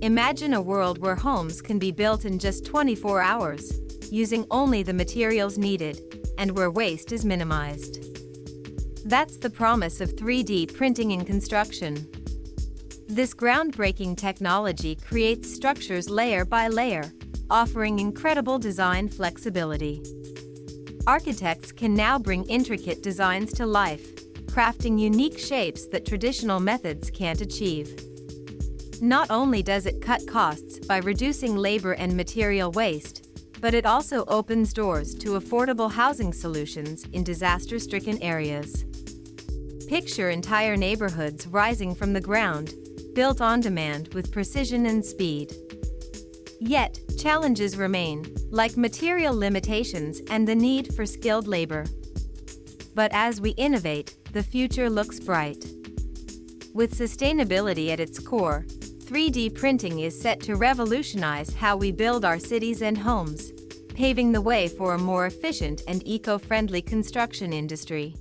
Imagine a world where homes can be built in just 24 hours, using only the materials needed, and where waste is minimized. That's the promise of 3D printing in construction. This groundbreaking technology creates structures layer by layer, offering incredible design flexibility. Architects can now bring intricate designs to life, crafting unique shapes that traditional methods can't achieve. Not only does it cut costs by reducing labor and material waste, but it also opens doors to affordable housing solutions in disaster-stricken areas. Picture entire neighborhoods rising from the ground, built on demand with precision and speed. Yet, challenges remain, like material limitations and the need for skilled labor. But as we innovate, the future looks bright. With sustainability at its core, 3D printing is set to revolutionize how we build our cities and homes, paving the way for a more efficient and eco-friendly construction industry.